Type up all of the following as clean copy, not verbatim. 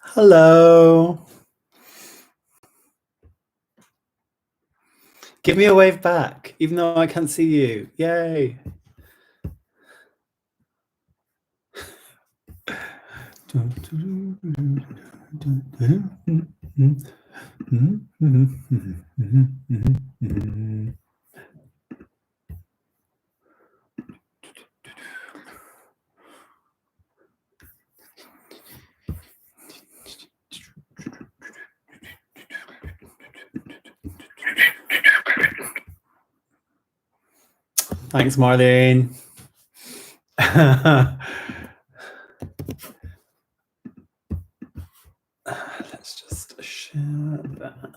Hello. Give me a wave back, even though I can't see you. Yay. Thanks, Marlene. Let's just share that.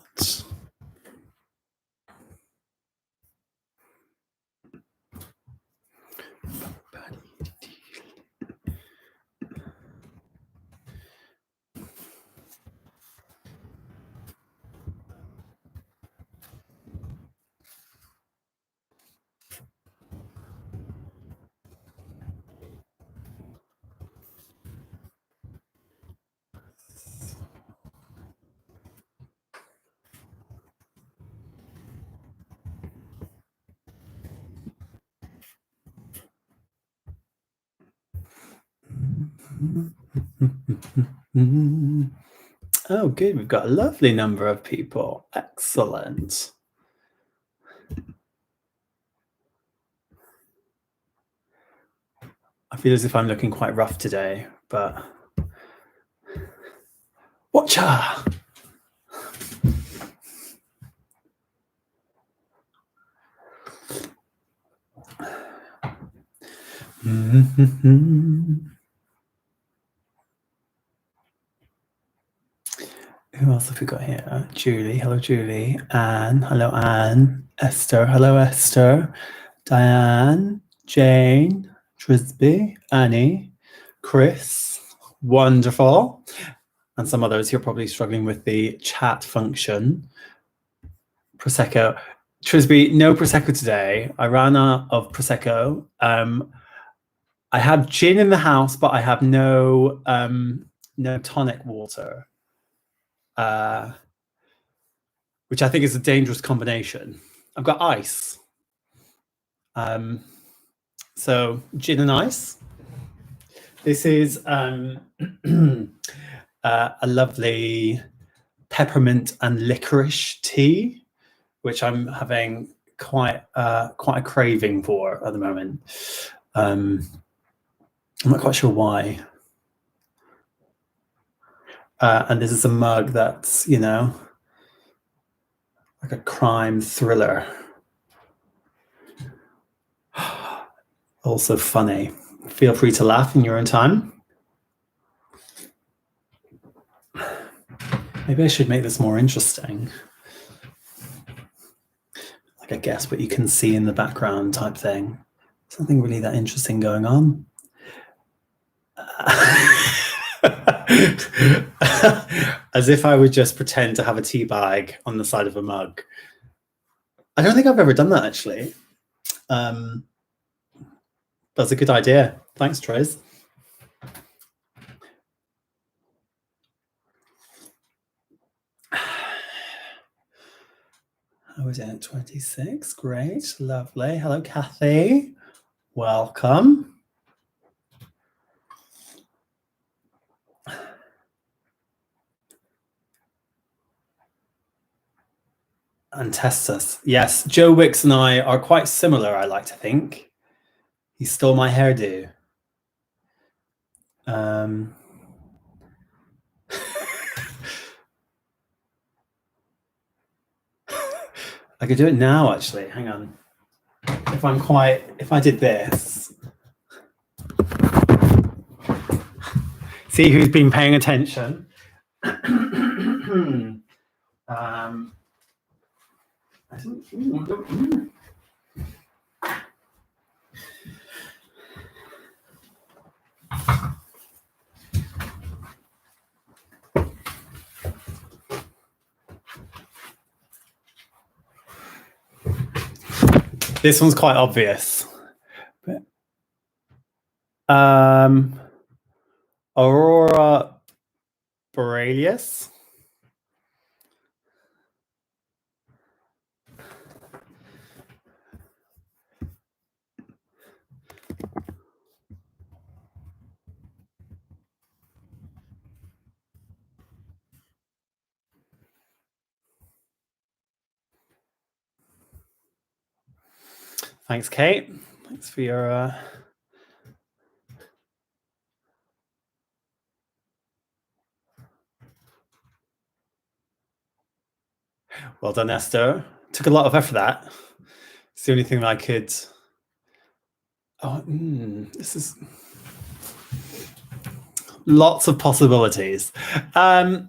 Oh, good. We've got a lovely number of people. Excellent. I feel as if I'm looking quite rough today, but watcha! Who else have we got here? Julie. Hello, Julie. Anne. Hello, Anne. Esther. Hello, Esther. Diane. Jane. Trisby. Annie. Chris. Wonderful. And some others who are probably struggling with the chat function. Prosecco. Trisby, no Prosecco today. I ran out of Prosecco. I have gin in the house, but I have no tonic water. Which I think is a dangerous combination. I've got ice. So gin and ice. This is a lovely peppermint and licorice tea, which I'm having quite a craving for at the moment. I'm not quite sure why. And this is a mug that's, like a crime thriller. Also funny. Feel free to laugh in your own time. Maybe I should make this more interesting. Like I guess what you can see in the background type thing. Something really that interesting going on. As if I would just pretend to have a tea bag on the side of a mug. I don't think I've ever done that, actually. That's a good idea. Thanks, Trace. How is it? 26. Great. Lovely. Hello, Kathy. Welcome. And Testus. Yes, Joe Wicks and I are quite similar, I like to think. He stole my hairdo. I could do it now, actually. Hang on. If I did this. See who's been paying attention. This one's quite obvious. Aurora Aurelius. Thanks, Kate. Thanks for your... Well done, Esther. Took a lot of effort, that. It's the only thing that I could... Oh, this is... Lots of possibilities. I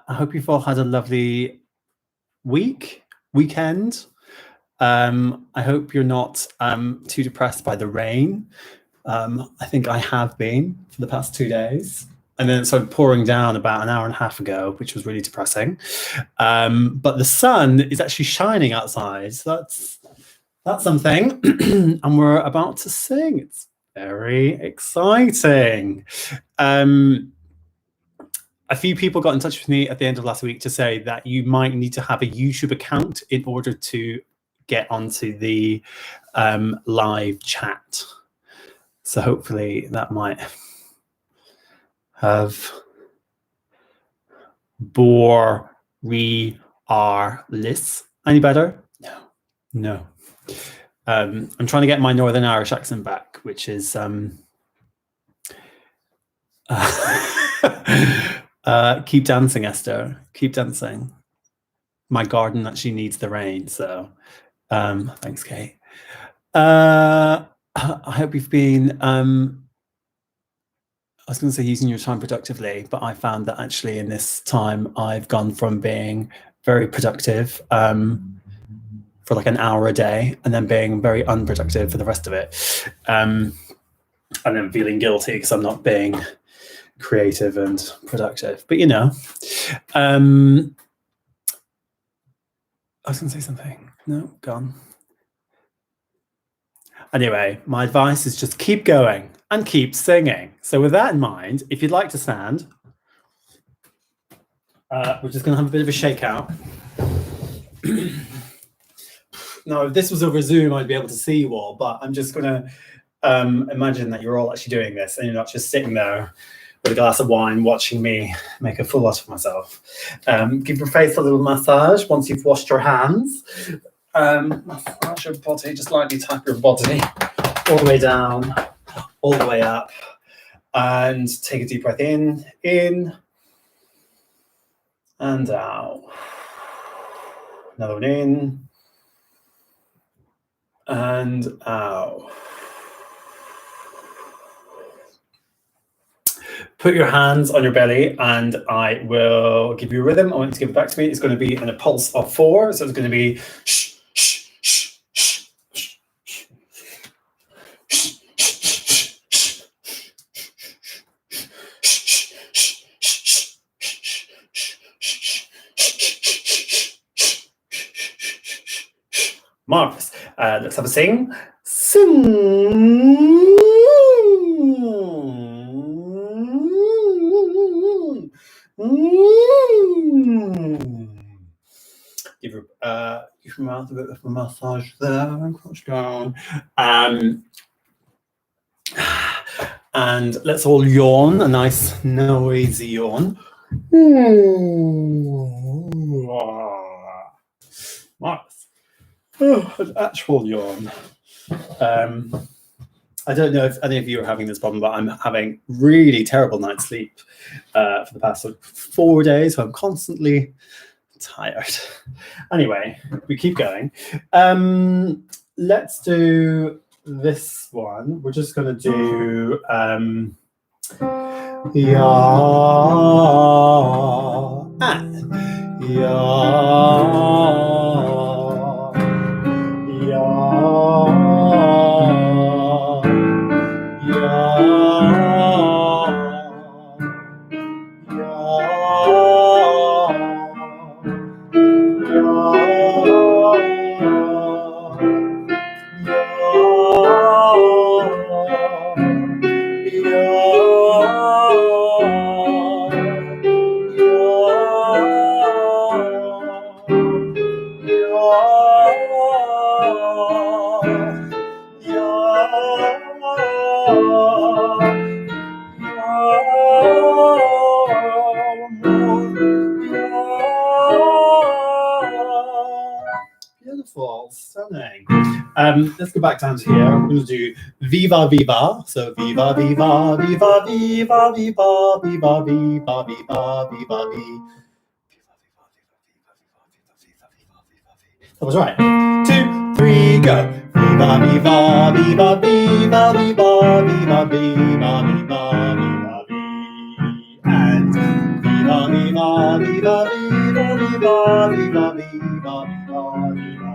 hope you've all had a lovely weekend. I hope you're not too depressed by the rain. I think I have been for the past 2 days. And then it started pouring down about an hour and a half ago, which was really depressing. But the sun is actually shining outside. So that's something. And we're about to sing. It's very exciting. A few people got in touch with me at the end of last week to say that you might need to have a YouTube account in order to get onto the live chat. So hopefully that might have bore re r list any better? No. I'm trying to get my Northern Irish accent back, which is keep dancing, Esther. Keep dancing. My garden actually needs the rain, so thanks, Kate. I hope you've been I was going to say using your time productively, but I found that actually in this time I've gone from being very productive for like an hour a day and then being very unproductive for the rest of it. And then feeling guilty because I'm not being creative and productive. But you know, I was going to say something. No, gone. Anyway, my advice is just keep going and keep singing. So with that in mind, if you'd like to stand, we're just going to have a bit of a shakeout. Now, if this was over Zoom, I'd be able to see you all, but I'm just going to imagine that you're all actually doing this and you're not just sitting there with a glass of wine watching me make a fool out of myself. Give your face a little massage once you've washed your hands. Massage your body, just lightly tap your body all the way down, all the way up, and take a deep breath in and out. Another one in and out. Put your hands on your belly and I will give you a rhythm. I want you to give it back to me. It's going to be in a pulse of 4. So it's going to be shh, shh, shh, shh, shh, marvelous. Let's have a sing. Sing. Give your mouth a bit of a massage there and crouch down. And let's all yawn, a nice noisy yawn. Marvelous. Oh, an actual yawn. I don't know if any of you are having this problem, but I'm having really terrible night's sleep for the past 4 days. So I'm constantly tired. Anyway, we keep going. Let's do this one. We're just going to do ya Beautiful, stunning. Let's go back down to here. We're going to do Viva Viva. So Viva Viva Viva Viva Viva Viva Viva Viva Viva Viva. That was right. 2, 3, go. Viva Viva Viva Viva Viva Viva Viva Viva Viva Viva. And Viva Viva Viva Viva Viva Viva Viva Viva Viva.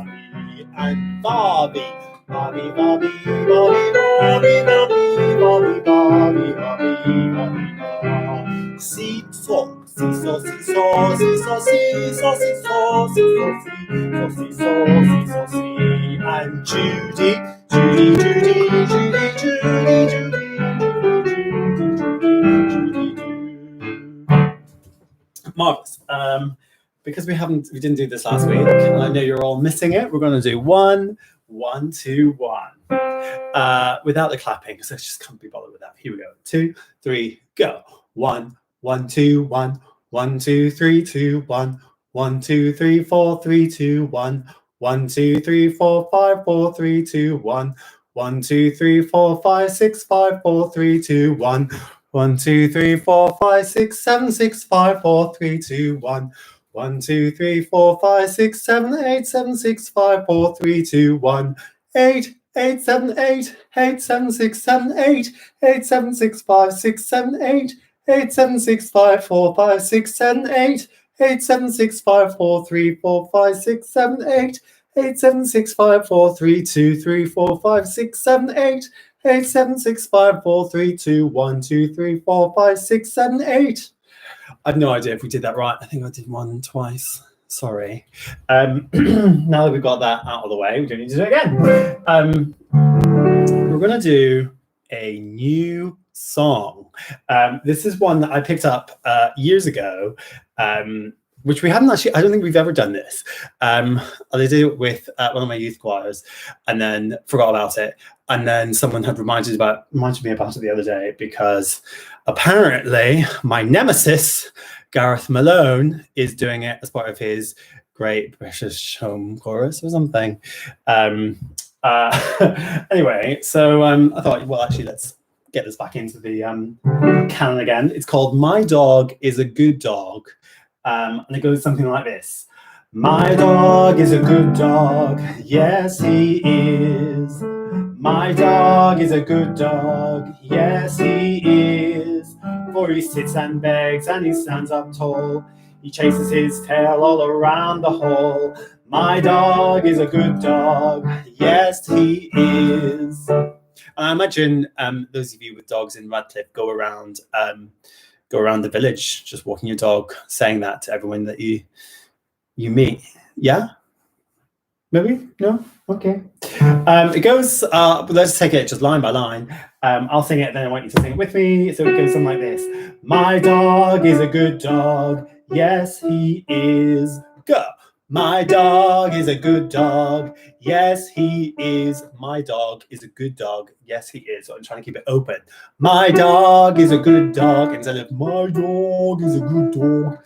And Bobby. Bobby, Bobby, Bobby, Bobby, Bobby, Bobby, Bobby, Bobby, Bobby. Seesaw, seesaw, seesaw, seesaw, seesaw, seesaw, seesaw, seesaw, seesaw, seesaw. And Judy, Judy, Judy, Judy, Judy, Judy, Judy, Judy. Marvelous. Because we didn't do this last week, and I know you're all missing it. We're going to do 1, 1, 2, 1 without the clapping, because I just can't be bothered with that. Here we go. 2, 3, go. 1, 1, 2, 1, 1, 2, 3, 2, 1, 1, 2, 3, 4, 3, 2, 1, 1, 2, 3, 4, 5, 4, 3, 2, 1, 1, 2, 3, 4, 5, 6, 5, 4, 3, 2, 1, 1, 2, 3, 4, 5, 6, 7, 6, 5, 4, 3, 2, 1. 1, 2, 3, 4, 5, 6, 7, 8, 7, 6, 5, 4, 3, 2, 1. 8, 8, 7, 8, 8, 7, 6, 7, 8, 8, 7, 6, 5, 6, 7, 8, 8, 7, 6, 5, 4, 5, 6, 7, 8, 8, 7, 6, 5, 4, 3, 4, 5, 6, 7, 8, 8, 7, 6, 5, 4, 3, 2, 3, 4, 5, 6, 7, 8, 8, 7, 6, 5, 4, 3, 2, 1, 2, 3, 4, 5, 6, 7, 8. I have no idea if we did that right. I think I did 1 twice. Sorry. Now that we've got that out of the way, we don't need to do it again. We're going to do a new song. This is one that I picked up years ago, which we haven't actually, I don't think we've ever done this. I did it with one of my youth choirs and then forgot about it. And then someone had reminded me about it the other day, because apparently my nemesis, Gareth Malone, is doing it as part of his Great British Home Chorus or something. Anyway, so I thought, well, actually, let's get this back into the canon again. It's called My Dog is a Good Dog. And it goes something like this. My dog is a good dog, yes he is. My dog is a good dog, yes he is. For he sits and begs and he stands up tall. He chases his tail all around the hall. My dog is a good dog, yes he is. And I imagine those of you with dogs in Radcliffe go around the village, just walking your dog, saying that to everyone that you meet. Yeah? Maybe? No? Okay. It goes, let's take it just line by line. I'll sing it, then I want you to sing it with me. So it goes something like this. My dog is a good dog. Yes, he is. Go. My dog is a good dog. Yes, he is. My dog is a good dog. Yes, he is. So I'm trying to keep it open. My dog is a good dog instead of my dog is a good dog.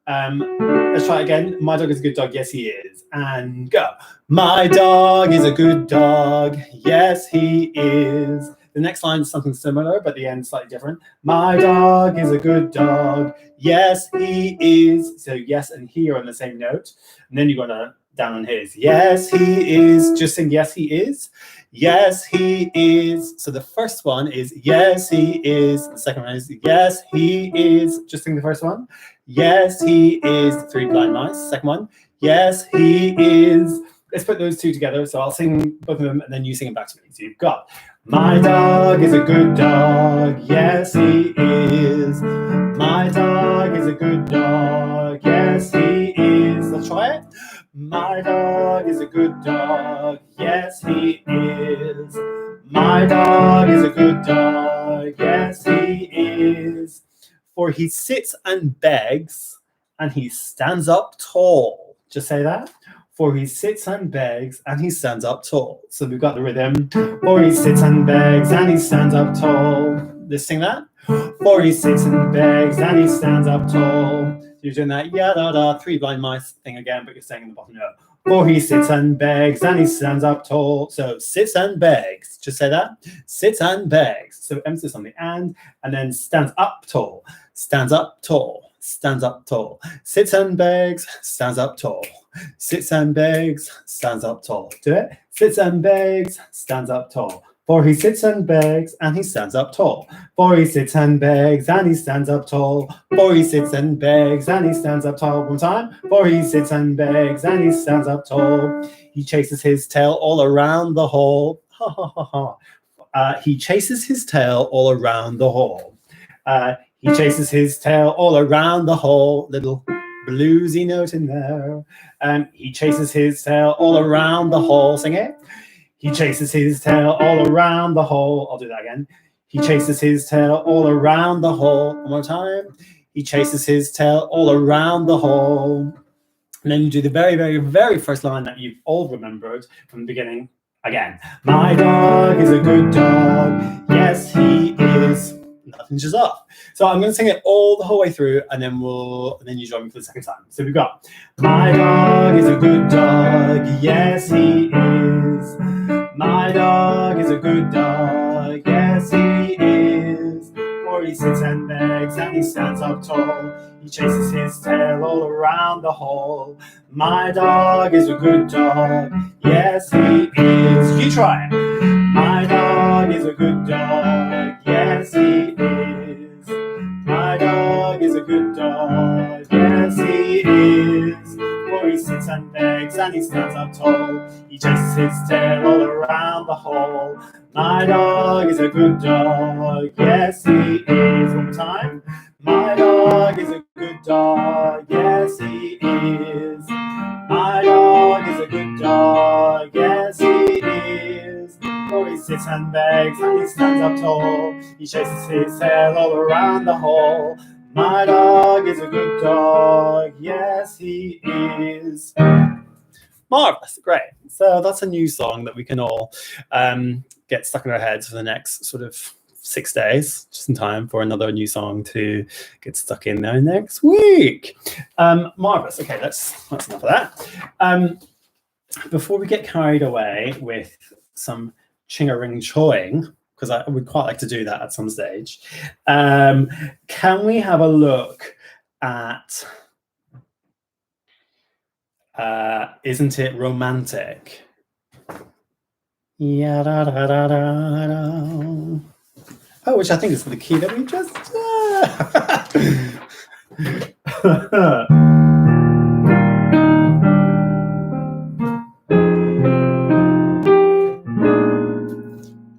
Let's try it again. My dog is a good dog. Yes, he is. And go. My dog is a good dog. Yes, he is. The next line is something similar, but the end slightly different. My dog is a good dog. Yes, he is. So yes and he are on the same note. And then you're going down on his. Yes, he is. Just sing yes, he is. Yes, he is. So the first one is yes, he is. The second one is yes, he is. Just sing the first one. Yes, he is. 3 blind mice. Second one. Yes, he is. Let's put those two together. So I'll sing both of them and then you sing it back to me. So you've got my dog is a good dog. Yes, he is. My dog is a good dog. Yes, he is. Let's try it. My dog is a good dog. Yes, he is. My dog is a good dog. Yes, he is. For he sits and begs and he stands up tall. Just say that. For he sits and begs and he stands up tall. So we've got the rhythm. For he sits and begs and he stands up tall. Let's sing that. For he sits and begs and he stands up tall. You're doing that da Three Blind Mice thing again, but you're saying in the bottom note. For he sits and begs and he stands up tall. So sits and begs. Just say that. Sits and begs. So emphasis on the and then stands up tall. Stands up tall. Stands up tall. Sits and begs. Stands up tall. Sits and begs. Stands up tall. Do it. Sits and begs. Stands up tall. For he sits and begs and he stands up tall. For he sits and begs and he stands up tall. For he sits and begs and he stands up tall. One time. For he sits and begs and he stands up tall. He chases his tail all around the hall. Ha ha ha ha. He chases his tail all around the hall. He chases his tail all around the hall. Little bluesy note in there. He chases his tail all around the hall. Sing it. He chases his tail all around the hall. I'll do that again. He chases his tail all around the hall. One more time. He chases his tail all around the hall. And then you do the very, very, very first line that you've all remembered from the beginning. Again. My dog is a good dog. Yes, he is. That finishes off. So I'm going to sing it all the whole way through, and then you join me for the second time. So we've got my dog is a good dog. Yes, he is. My dog is a good dog. Yes, he is. For he sits and begs and he stands up tall. He chases his tail all around the hall. My dog is a good dog. Yes, he is. You try it. My dog is a good dog. Yes, he is. My dog is a good dog. Yes, he is. For he sits and begs and he stands up tall. He chases his tail all around the hall. My dog is a good dog. Yes, he is. One more time. My dog is a good dog. Yes, he is. My dog is a good dog. Yes, he is. For he sits and begs and he stands up tall. He chases his tail all around the hall. My dog is a good dog. Yes, he is. Marvelous, great. So that's a new song that we can all get stuck in our heads for the next sort of 6 days, just in time for another new song to get stuck in there next week. Marvelous. Okay, that's enough of that. Before we get carried away with some ching-a-ring choing, because I would quite like to do that at some stage, can we have a look at Isn't It Romantic? Yeah, da, da, da, da, da. Oh, which I think is the key that we just...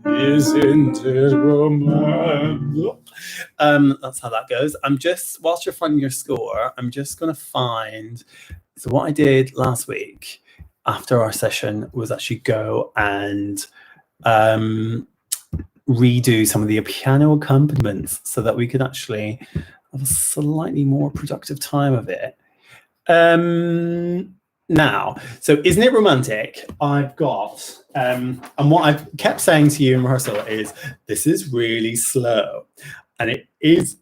Isn't it romantic? That's how that goes. Whilst you're finding your score, I'm just going to find... So what I did last week after our session was actually go and redo some of the piano accompaniments so that we could actually have a slightly more productive time of it. Now, so Isn't It Romantic? I've got, and what I've kept saying to you in rehearsal is, this is really slow. And it is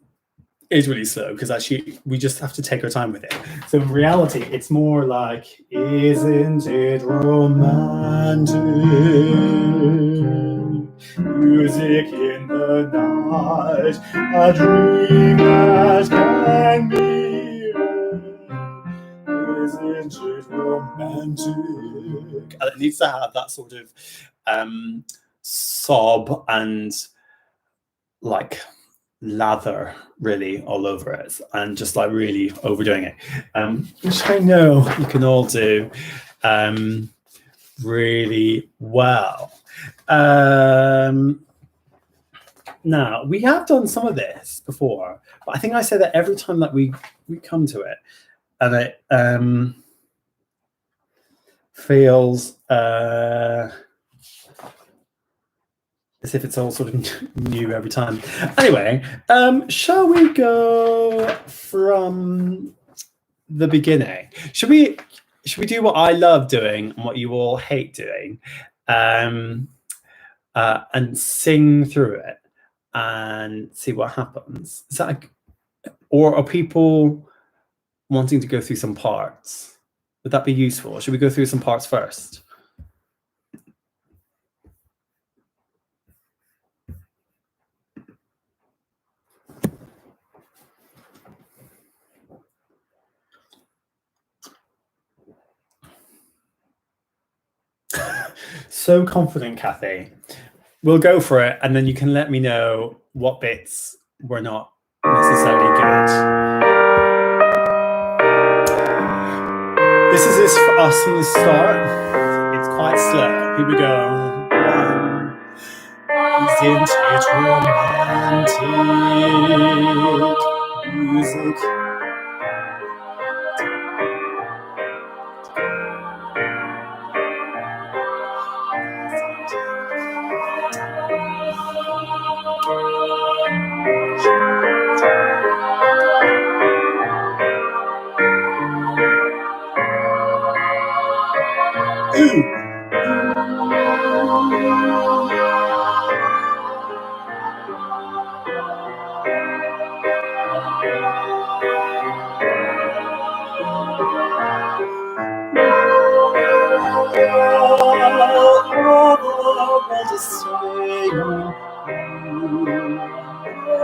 really slow because actually we just have to take our time with it. So in reality, it's more like, isn't it romantic? Music in the night, a dream that can be. Isn't it romantic? And it needs to have that sort of sob and like lather really all over it, and just like really overdoing it, which I know you can all do really well. Now, we have done some of this before, but I think I say that every time that we come to it, and it feels as if it's all sort of new every time. Anyway, shall we go from the beginning? Should we should we do what I love doing and what you all hate doing, and sing through it and see what happens? Is that or are people wanting to go through some parts? Would that be useful? Should we go through some parts first? So confident, Kathy. We'll go for it, and then you can let me know what bits were not necessarily good. This is this for us from the start. It's quite slow. Here we go. Isn't it romantic? Music.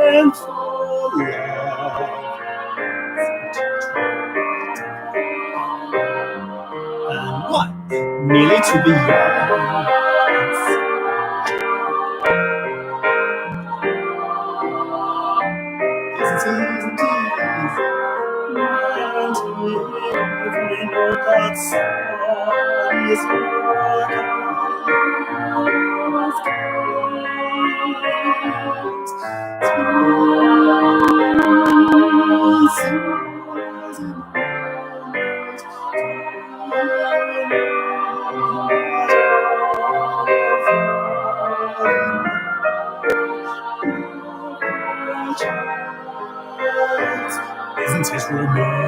And what? Merely to be young. Isn't it? Isn't it romantic?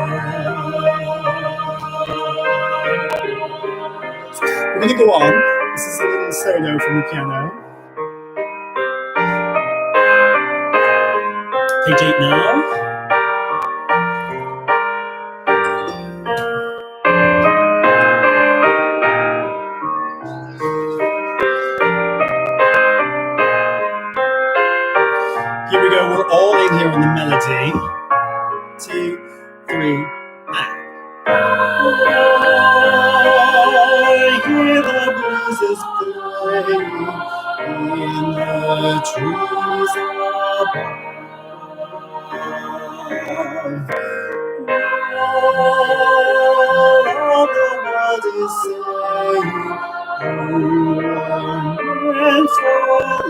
We're going to go on. This is a little solo from the piano. Page 8 now. Here we go. We're all in here on the melody. 2, 3, and. I hear the breezes playing in the trees above. All the world is saying, and for love.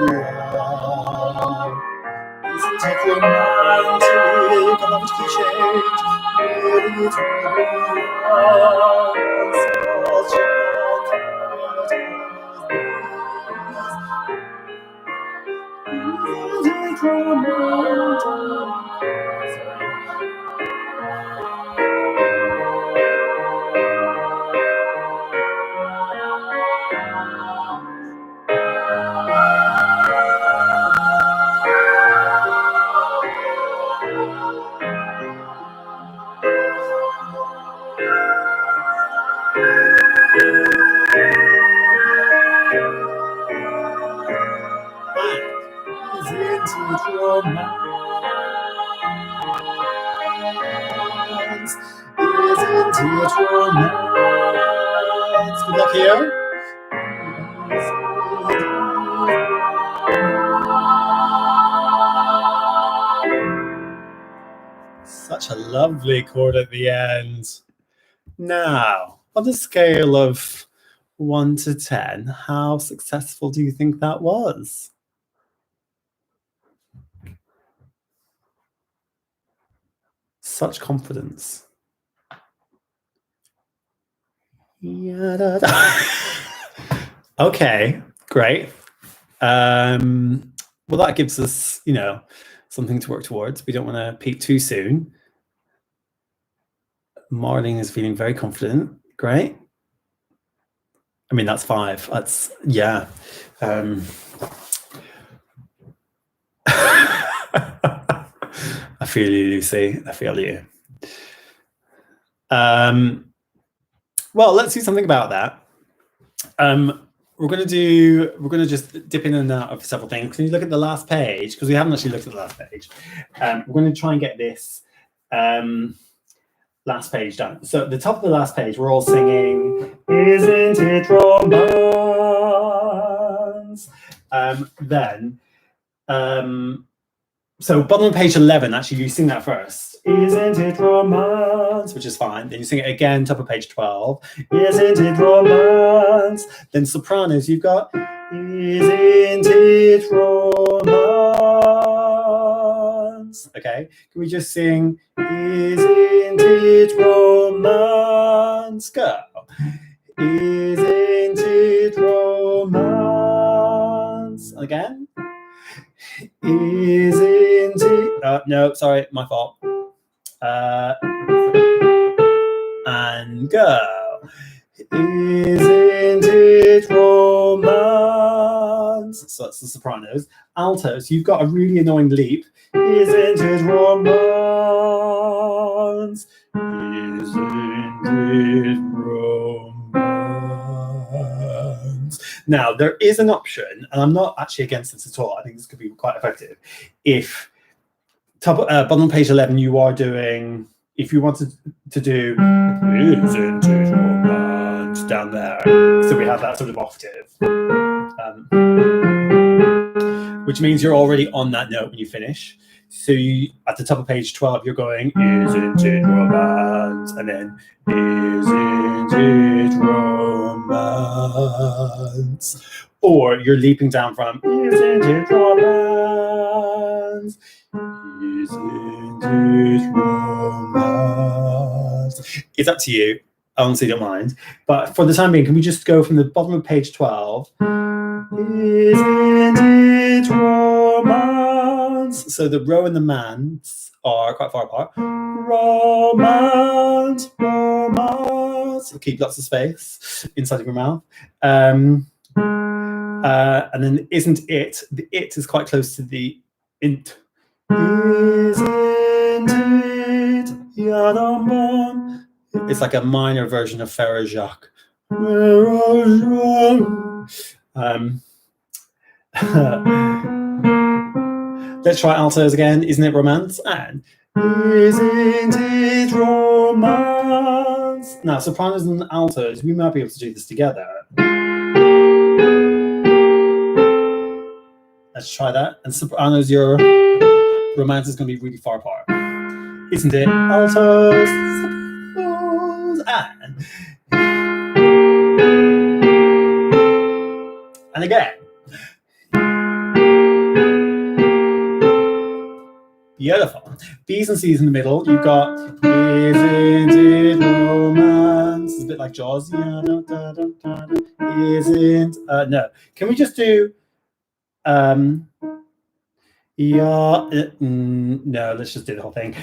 Isn't it romantic? I love it to change. Really to be young. Such a isn't it romantic? Isn't it romance? Isn't it romance? Good luck here. Such a lovely chord at the end. Now, on a scale of 1 to 10, how successful do you think that was? Such confidence. Okay, great. Well, that gives us, something to work towards. We don't want to peak too soon. Marlene is feeling very confident. Great. I mean, that's 5. That's, yeah. I feel you, Lucy. I feel you. Well, let's do something about that. We're going to just dip in and out of several things. Can you look at the last page? Because we haven't actually looked at the last page. We're going to try and get this last page done. So at the top of the last page, we're all singing, "Isn't it romance?" So bottom of page 11, actually, you sing that first. "Isn't it romance?" Which is fine. Then you sing it again, top of page 12. "Isn't it romance?" Then sopranos, you've got, "Isn't it romance?" Okay, can we just sing, "Isn't it romance?" Go. "Isn't it romance?" Again. "Isn't it?" No, sorry, my fault. And go. "Isn't it romance?" So that's the sopranos. Altos, you've got a really annoying leap. "Isn't it romance? Isn't it romance?" Now, there is an option, and I'm not actually against this at all. I think this could be quite effective. If bottom of page 11, you are doing, if you wanted to do, "Isn't it romance?" down there. So we have that sort of octave. Which means you're already on that note when you finish. So you, at the top of page 12, you're going, "Isn't it romance?" And then, "Isn't it romance?" Or you're leaping down from, "Isn't it romance? Isn't it romance?" It's up to you. I honestly don't mind. But for the time being, can we just go from the bottom of page 12? "Isn't it romance?" So the ro and the mans are quite far apart. "Romance, romance." So keep lots of space inside of your mouth. And then "isn't it?" The "it" is quite close to the "int." "Isn't it?" It's like a minor version of Ferrer Jacques. Let's try altos again. "Isn't it romance?" And "Isn't it romance?" Now, sopranos and altos, we might be able to do this together. Let's try that. And sopranos, your romance is going to be really far apart. "Isn't it?" Altos, sopranos, and again. Beautiful. B's and C's in the middle. You've got, "Isn't it romance?" It's a bit like Jaws. Isn't. No. Can we just do. No, let's just do the whole thing.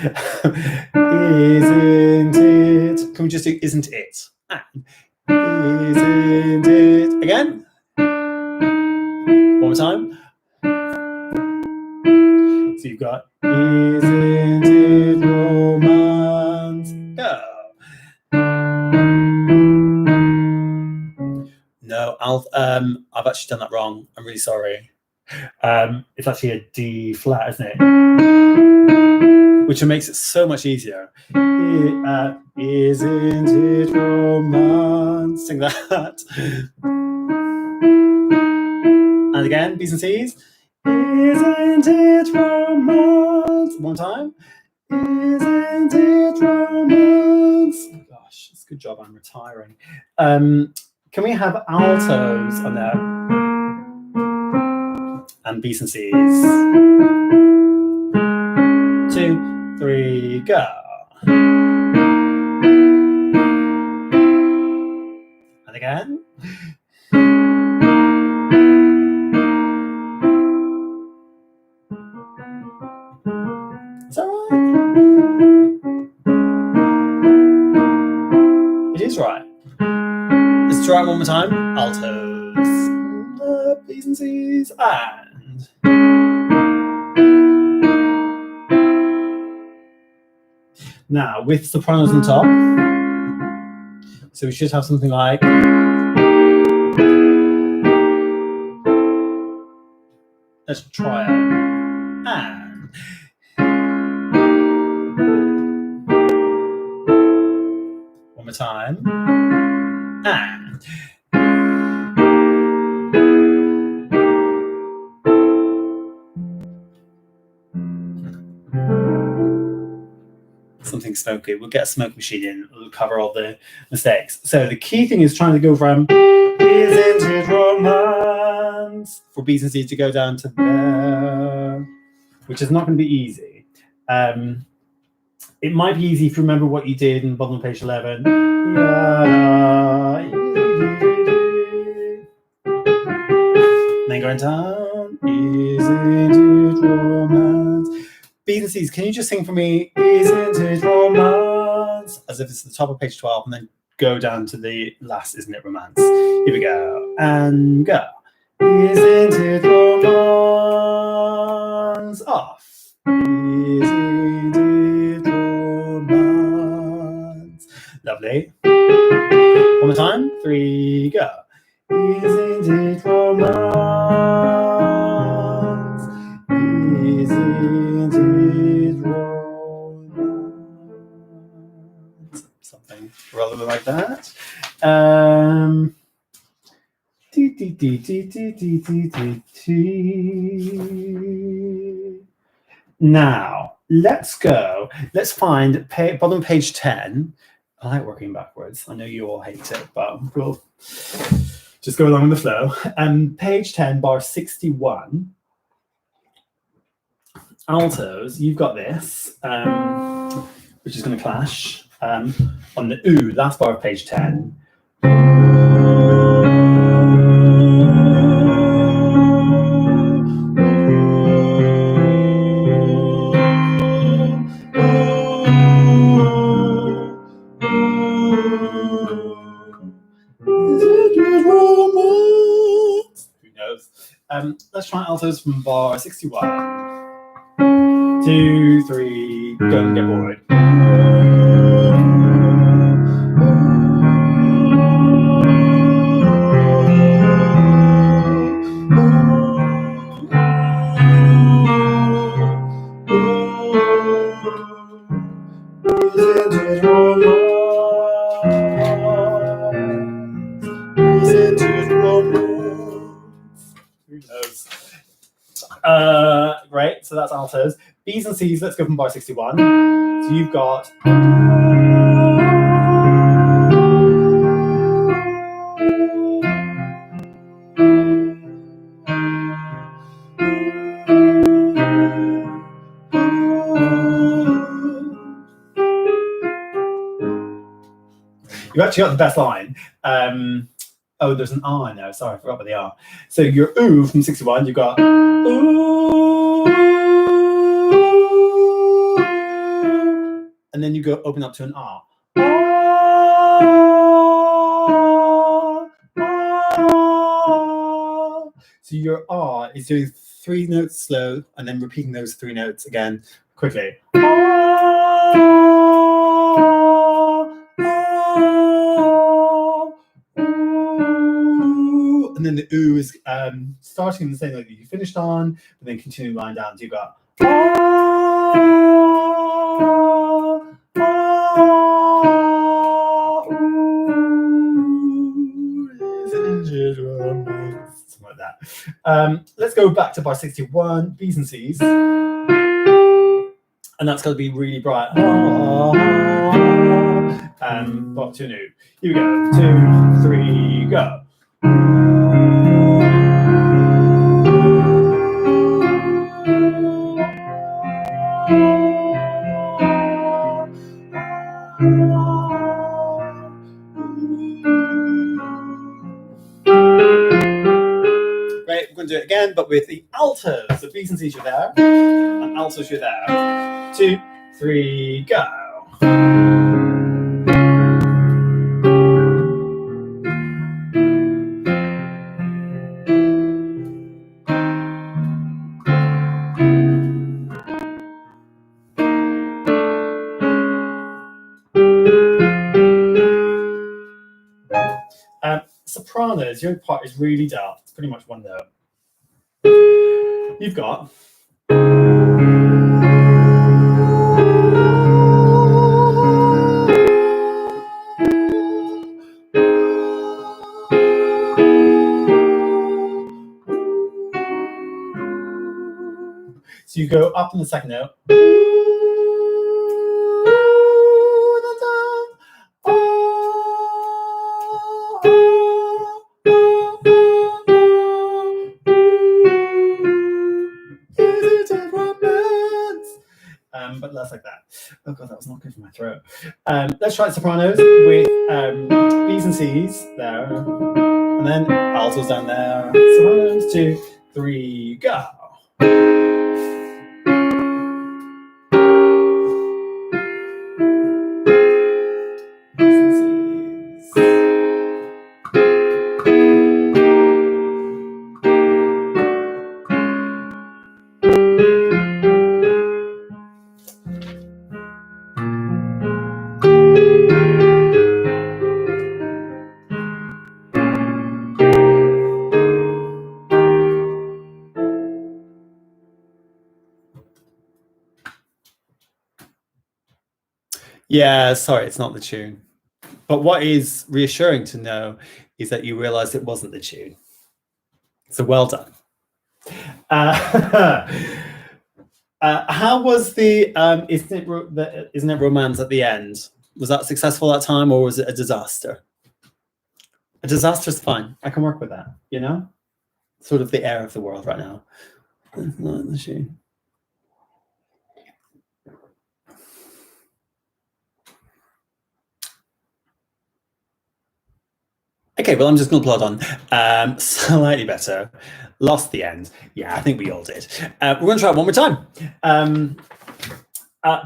"Isn't it?" Can we just do "isn't it?" And "isn't it?" Again. One more time. So you've got, "Isn't it romance?" Go. No, I've actually done that wrong. I'm really sorry. It's actually a D flat, isn't it? Which makes it so much easier. "Isn't it romance?" Sing that. And again, B's and C's. "Isn't it romance?" One time. "Isn't it romance?" Oh gosh, it's a good job I'm retiring. Can we have altos on there? And B's and C's. 2, 3, go. And again. Is that right? It is right. Right, one more time. Altos. B's and C's. And. Now, with sopranos on top, so we should have something like. Let's try it. And. One more time. And. Something smoky. We'll get a smoke machine in. It'll cover all the mistakes. So the key thing is trying to go from isn't it romance for B's and C's to go down to there, which is not going to be easy. It might be easy if you remember what you did in bottom of page 11. Then going down. Isn't it romance? B's and C's, can you just sing for me, isn't it romance? As if it's the top of page 12, and then go down to the last, isn't it romance? Here we go. And go. Isn't it romance? Off. Isn't it romance? Lovely. One more time. 3, go. Isn't it romance? Isn't it romance? Something rather like that. Now, let's go. Let's find bottom of page 10. I like working backwards. I know you all hate it, but we'll just go along with the flow. Page 10, bar 61. Altos, you've got this, which is going to clash on the ooh, last bar of page 10. Who knows? Let's try altos from bar 61. 2, 3, don't get bored. Isn't it romance? Isn't it romance? Who knows? Right, so that's altos. B's and C's, let's go from bar 61. So you've got. You've actually got the best line. Oh, there's an R now. Sorry, I forgot about the R. So your ooh from 61, you've got ooh. And then you go open up to an R. So your R is doing 3 notes slow and then repeating those 3 notes again quickly. And then the ooh is starting in the same note that you finished on, but then continuing line down. So you've got something like that. Let's go back to bar 61, B's and C's. And that's going to be really bright. Bar 2 new. Here we go. 2, 3, go. Right, we're going to do it again, but with the altos. So B's and C's, you're there, and altos, you're there. 2, 3, go. sopranos, your part is really dark. It's pretty much one note. You've got. So you go up on the second note. But less like that. Oh god, that was not good for my throat. Let's try sopranos with B's and C's there, and then altos down there. Sopranos, 2, 3, go. B's and C's. Yeah, sorry, it's not the tune. But what is reassuring to know is that you realised it wasn't the tune. So well done. How was the Isn't It Romance at the end? Was that successful that time, or was it a disaster? A disaster is fine. I can work with that, you know? Sort of the air of the world right now. It's not the tune. Okay, well, I'm just going to plod on. Slightly better. Lost the end. Yeah, I think we all did. We're going to try it one more time.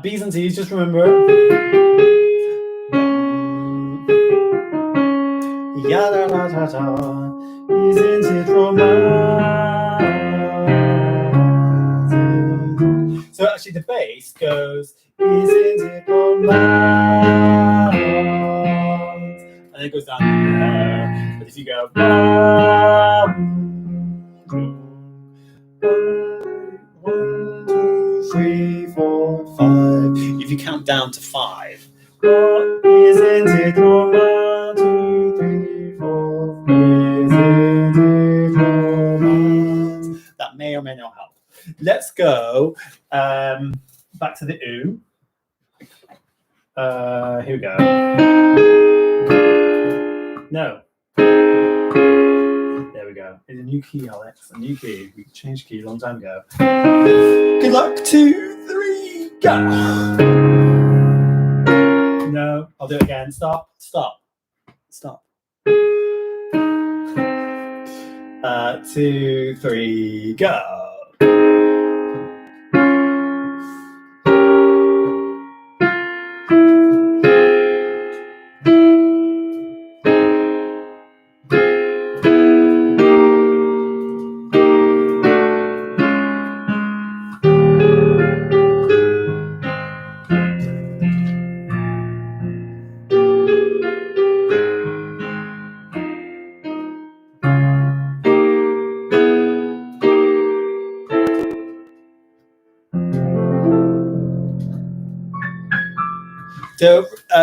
B's and C's, just remember. Ya-da-da-da-da. Isn't it romantic? So actually the bass goes, isn't it romantic? And it goes down there. But if you go, 1, 2, 3, 4, 5. If you count down to 5, isn't it romantic? 2, 3, 4, isn't it romantic? That may or may not help. Let's go back to the oo. Here we go. No. There we go. It's a new key, Alex. A new key. We changed key a long time ago. Good luck. 2, 3, go. No, I'll do it again. Stop. 2, 3, go.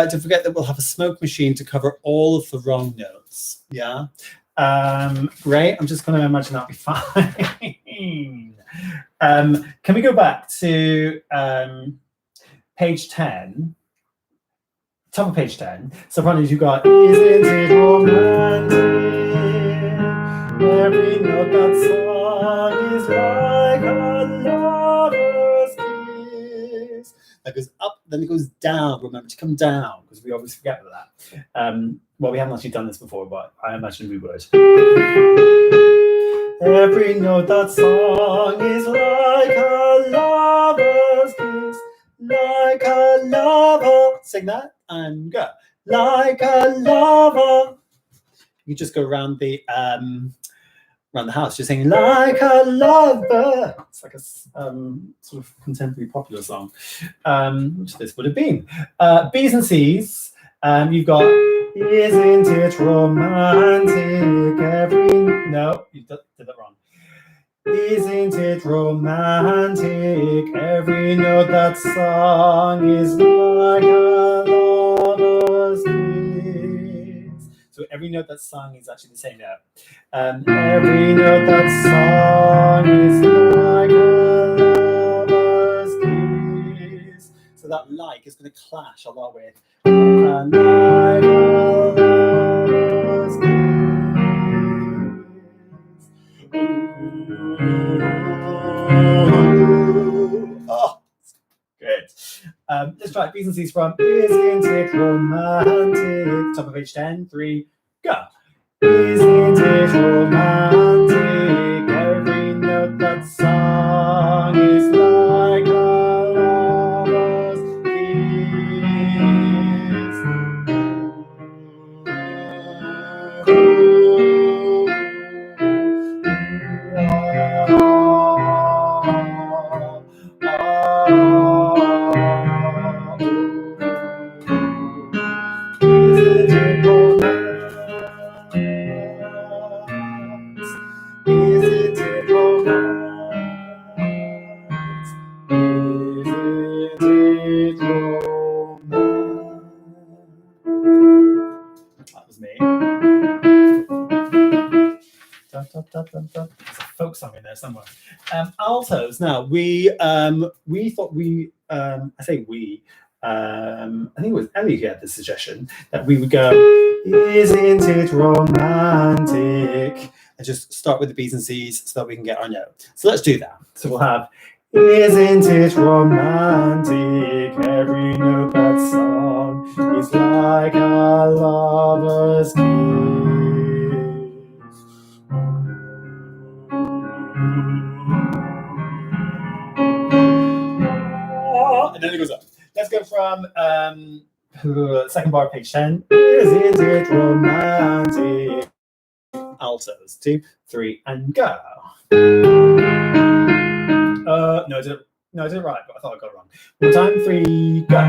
Don't forget that we'll have a smoke machine to cover all of the wrong notes. Yeah. Great. I'm just going to imagine that'll be fine. Can we go back to page 10? Top of page 10. Sopranos, you got, isn't it romantic? Every note that song is like a lover's kiss. That goes up, then it goes down. Remember to come down, because we always forget that. Well, we haven't actually done this before, but I imagine we would. Every note that song is like a lover's kiss, like a lover. Sing that and go. Like a lover. You just go around the house, just singing like a lover. It's like a sort of contemporary popular song, which this would have been. B's and C's. You've got, Isn't it romantic? No, you did that wrong. Isn't it romantic? Every note that song is like a lover's kiss. So every note that's sung is actually the same note. Every note that song is like a lover's kiss. So that like is going to clash a lot with like a lover's kiss. Oh, good. Let's try B's and C's from Isn't It Romantic? Top of page 10, 3, go. Isn't it romantic? Every note that song is like a lover's Isn't it romance? Isn't it romance? That was me. Dun, dun, dun, dun, dun. There's a folk song in there somewhere. Altos. Now we thought I say we. I think it was Ellie who had the suggestion that we would go, isn't it romantic? And just start with the B's and C's so that we can get our note. So let's do that. So we'll have, isn't it romantic? Every note that song is like a lover's kiss. And then it goes up. Let's go from second bar, page 10. Isn't it romantic? Altos. 2, 3, and go. No, I did it right, but I thought I got it wrong. One time, 3, go.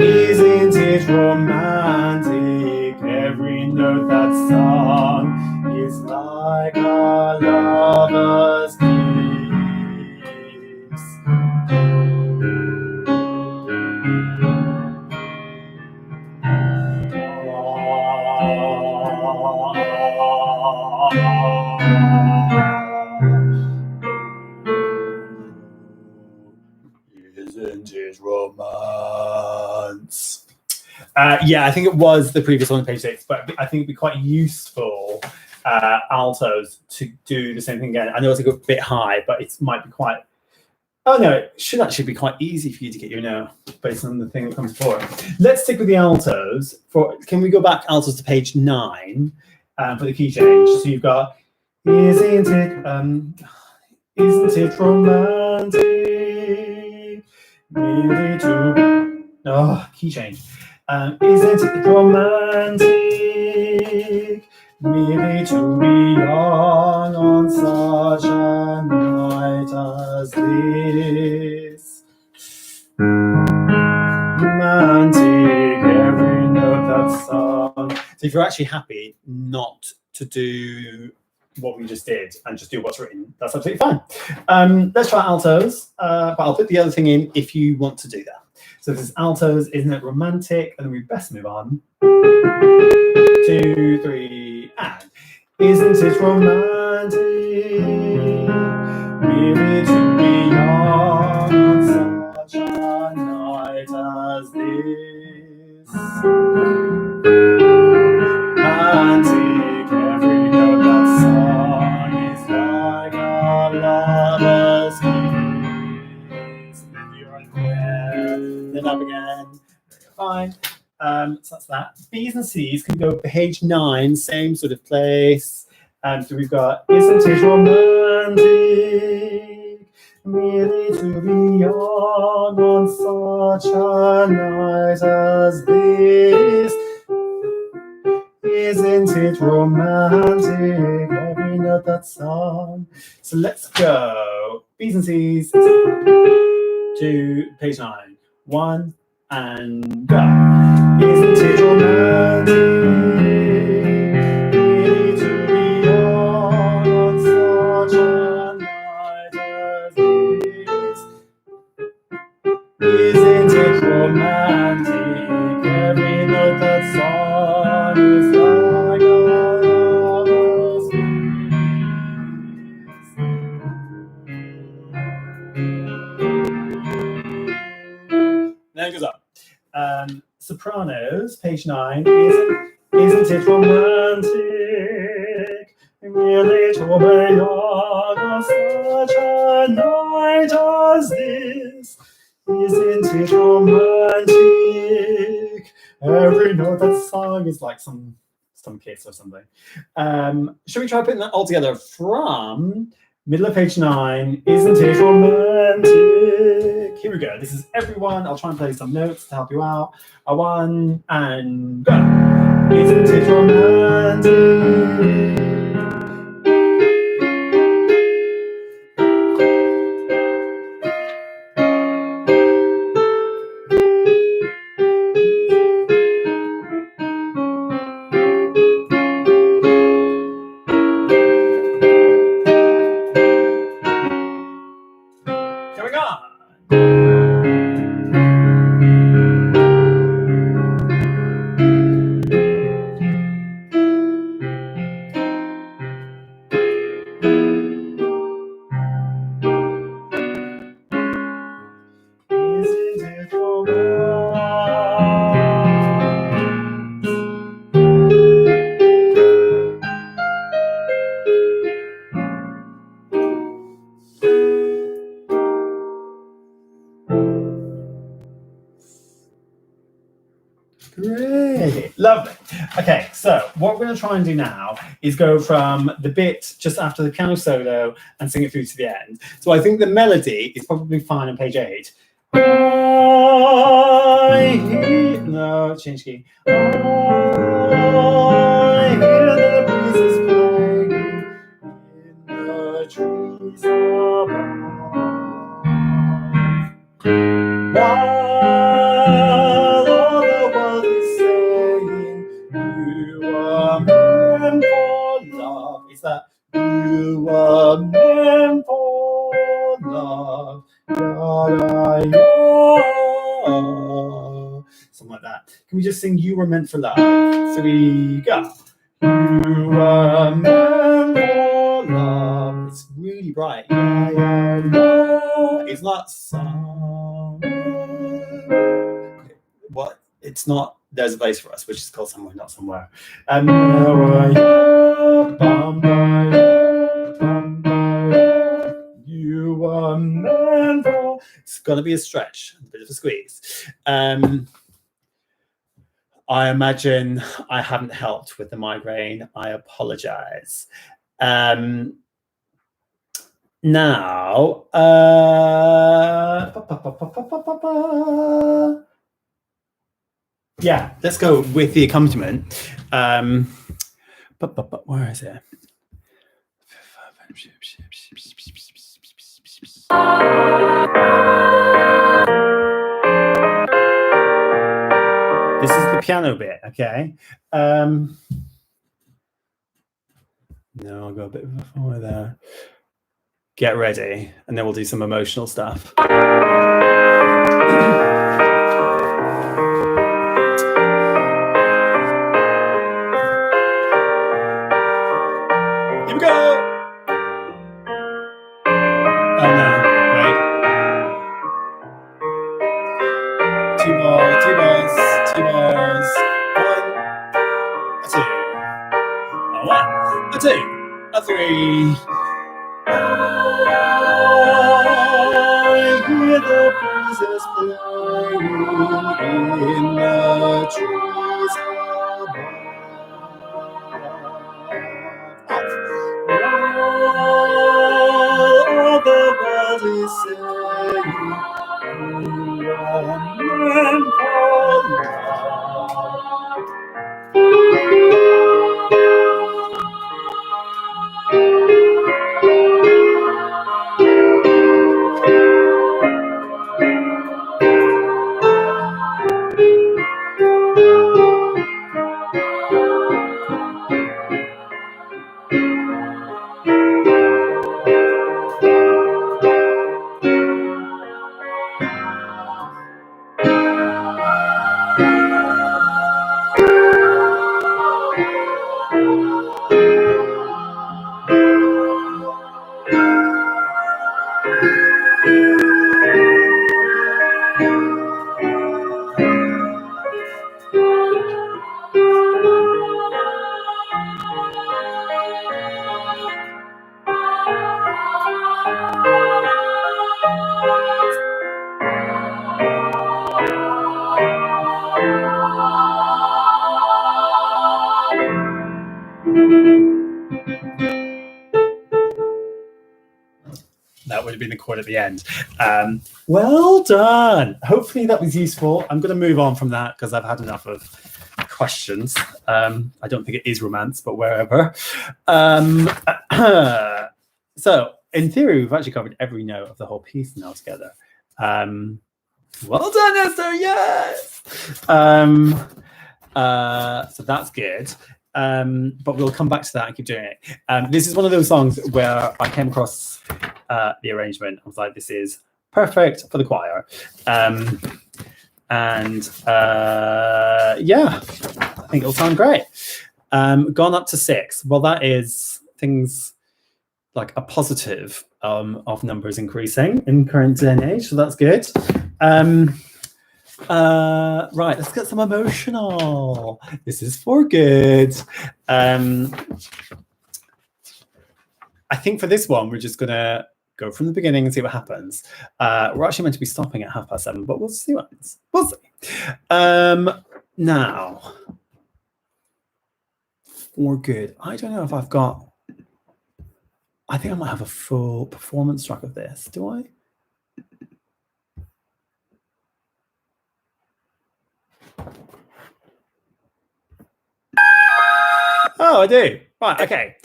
Isn't it romantic? Every note that song is like a lover's kiss. Isn't it romance? Yeah, I think it was the previous one on page 6, but I think it'd be quite useful, altos, to do the same thing again. I know it's a bit high, but it might be quite. Oh no, it should actually be quite easy for you to get your no based on the thing that comes before. Let's stick with the altos. Can we go back altos to page 9 for the key change? So you've got, isn't it romantic? Merely to key change. Isn't it romantic? Merely to be young on such a night as this. Romantic, every note that song. So if you're actually happy not to do what we just did and just do what's written, that's absolutely fine. Let's try altos, but I'll put the other thing in if you want to do that. So this is altos, isn't it romantic? And then we best move on. 2, 3, and isn't it romantic? Really to be young on such a night as this. Romantic, every note that song is like a lover's kiss. And then you're right there, then up again, fine. So that's that. B's and C's can go page 9, same sort of place. So we've got, isn't it romantic? Merely to be young on such a night as this. Isn't it romantic? Every note that song. So let's go. B's and C's to page 9. 1 and go. Isn't it romantic? Really to be young on such a night as this. Isn't it romantic? Every note that song is like a lover's kiss. Now it goes up. Sopranos, page 9. Isn't it romantic? Really to be young on such a night as this. Isn't it romantic? Every note that song is like some kiss or something. Should we try putting that all together from middle of page 9? Isn't it romantic? Here we go. This is everyone. I'll try and play some notes to help you out. A 1 and go. Isn't it romantic? Going on. Isn't it Great, lovely. Okay, so what we're going to try and do now is go from the bit just after the piano solo and sing it through to the end. So I think the melody is probably fine on page 8. No, change key. I hear the breezes playing in the trees above. While all the world is saying you are meant for love. Is that you are meant for love? Something like that. Can we just sing you were meant for love? 3, go. You were meant for love. It's really bright. It's not song. What? It's not. There's a place for us, which is called Somewhere Not Somewhere. You were meant for. It's gonna be a stretch, a bit of a squeeze. I imagine I haven't helped with the migraine. I apologize. Now, yeah, let's go with the accompaniment. Where is it? This is the piano bit, okay? No, I'll go a bit before there. Get ready, and then we'll do some emotional stuff. Here we go! Oh no, wait. 2 more, 2 bars, 2 bars. 1, a 2, a 1, a 2, a 3. I hear the breezes blowing in the trees above. All the world is saying you are meant for love. That would have been the chord at the end. Well done. Hopefully that was useful. I'm going to move on from that because I've had enough of questions. I don't think it is romance, but wherever. So in theory, we've actually covered every note of the whole piece now together. Well done, Esther. Yes. So that's good. But we'll come back to that and keep doing it. This is one of those songs where I came across the arrangement. I was like, this is perfect for the choir. Yeah, I think it'll sound great. Gone up to 6. Well, that is things like a positive of numbers increasing in current day and age. So that's good. Right, let's get some emotional. This is for good. I think for this one, we're just gonna go from the beginning and see what happens. We're actually meant to be stopping at 7:30, but we'll see what happens. We'll see. Now, for good. I don't know if I've got. I think I might have a full performance track of this. Do I? Oh, I do. Right, okay.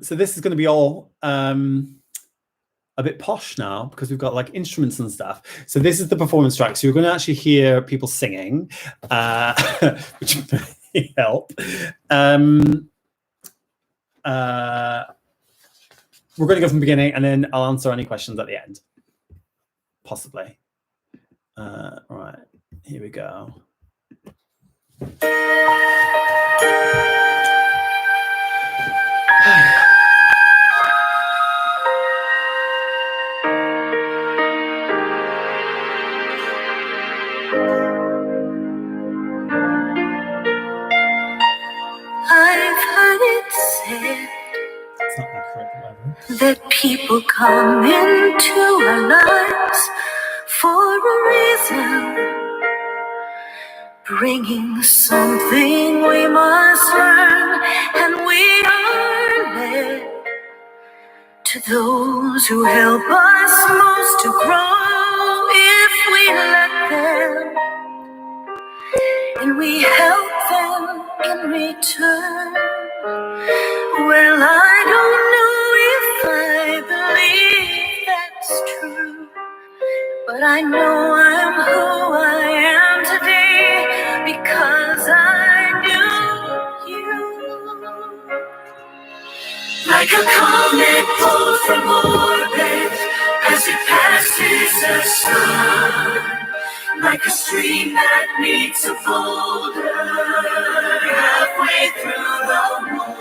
So this is going to be all a bit posh now because we've got like instruments and stuff. So this is the performance track. So you're going to actually hear people singing, which may help. We're going to go from the beginning and then I'll answer any questions at the end. Possibly. Right, here we go. I've heard it said that people come into our lives for a reason, bringing something we must learn, and we are led to those who help us most to grow if we let them, and we help them in return. Well, I don't know if I believe that's true, but I know I'm who I am today because I knew you. Like a comet pulled from orbit as it passes the sun, like a stream that meets a boulder halfway through the wood.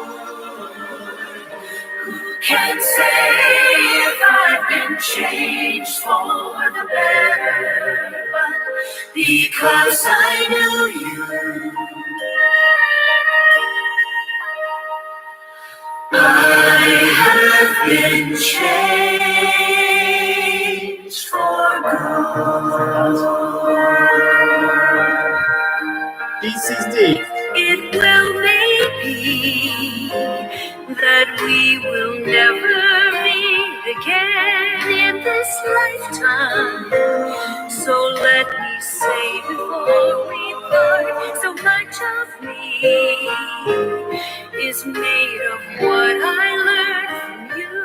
Who can say if I've been changed for the better? But because I knew you, I have been changed for good. DCD. It will maybe that we will never meet again in this lifetime. So let me say before we part, so much of me is made of what I learned from you.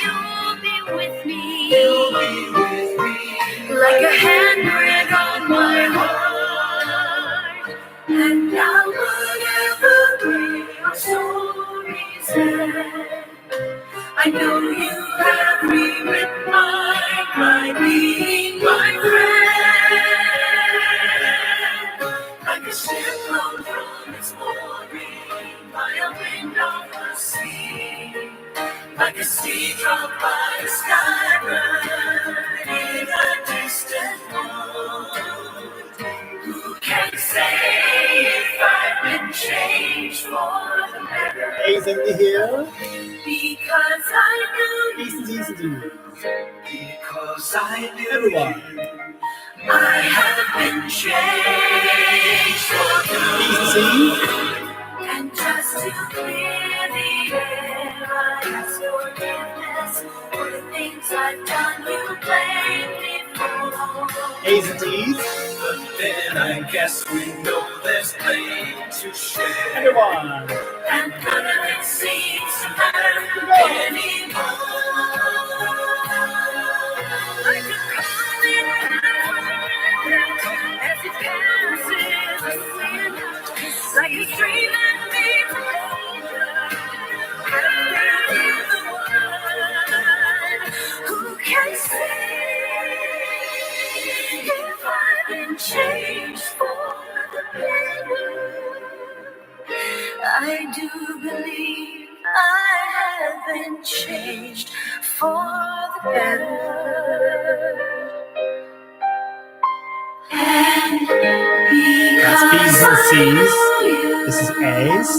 You'll be with me, like a handprint on my heart. And now whatever way our stories end, I know you have rewritten my being my friend. Like a ship blown from its mooring by a wind off the sea, like a sea dropped by a skybird in a distant wood. Who can say if I've been changed for the better? Amazing to hear. Because I knew you. Because I knew Everyone. you. I have been changed for good. And just to clear the air, I ask forgiveness for the things things I've done you blame me for. A's and T's. But then I guess we know there's blame to share. Everyone. And none of it seems to matter anymore. I could call it as it passes the wind, like a stream that needs a who can say if I've been changed for the better? I do believe I have been changed for the better. And That's B's and C's. This is A's.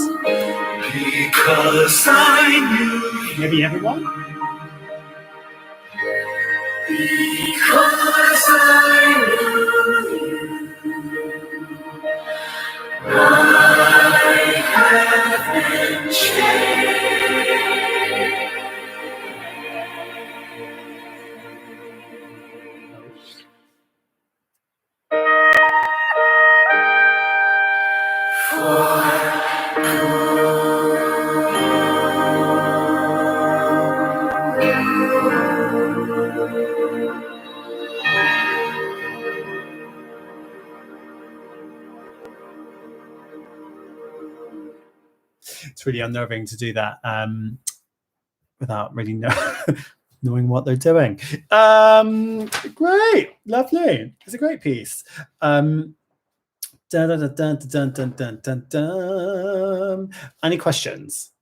Because I knew you. Maybe everyone? Because I knew you. I have been It's really unnerving to do that without really knowing what they're doing. Great, lovely. It's a great piece. Dun, dun, dun, dun, dun, dun, dun, dun, dun. Any questions?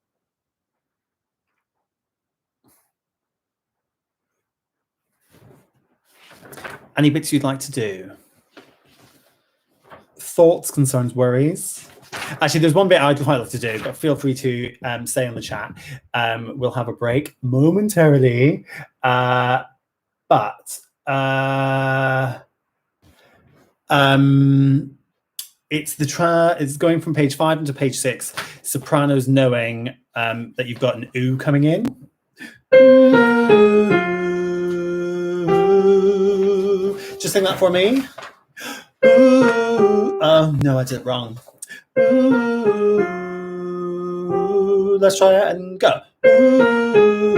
Any bits you'd like to do? Thoughts, concerns, worries? Actually, there's one bit I'd quite love to do, but feel free to stay on the chat. We'll have a break momentarily. It's going from page 5 into page 6. Sopranos knowing that you've got an ooh coming in. Ooh. Just sing that for me. Ooh. Oh no, I did it wrong. Ooh. Let's try it and go. Ooh.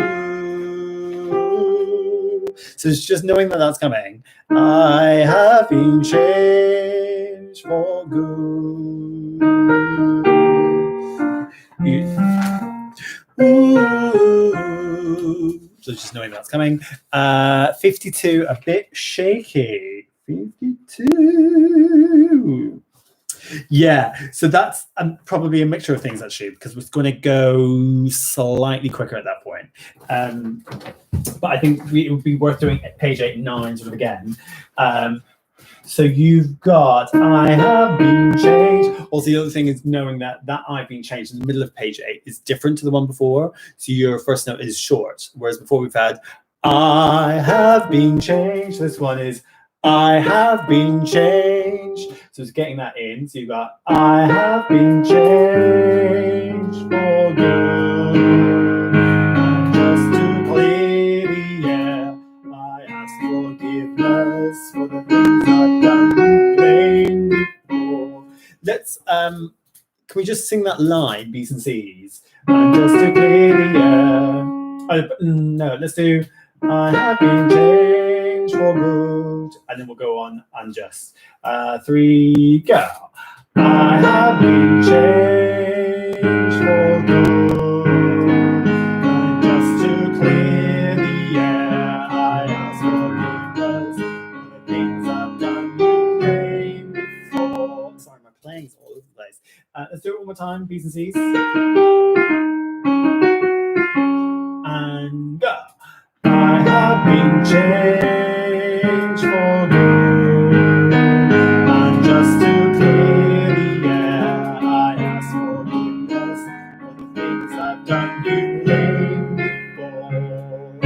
So it's just knowing that that's coming. I have been changed for good. Ooh. So just knowing that's coming. 52, a bit shaky. 52. Yeah, so that's probably a mixture of things actually, because we're going to go slightly quicker at that point. But I think it would be worth doing page 8 and 9 sort of again. So you've got I have been changed. Also, the other thing is knowing that I've been changed in the middle of page 8 is different to the one before. So your first note is short, whereas before we've had I have been changed. This one is I have been changed. So it's getting that in. So you've got I have been changed for good. And just to clear the air, I ask forgiveness for the things I've done you blame before. Let's can we just sing that line, B's and C's? And just to clear the air. No, let's do I have been changed for good. And then we'll go on and just 3, go. I have been changed for good. And just to clear the air, I ask forgiveness for the things I've done you blame before. Sorry, my playing's all over the place. Let's do it one more time, B's and C's. And go. I have been changed for good, and just to clear the air, I ask forgiveness for the things I've done you blame before.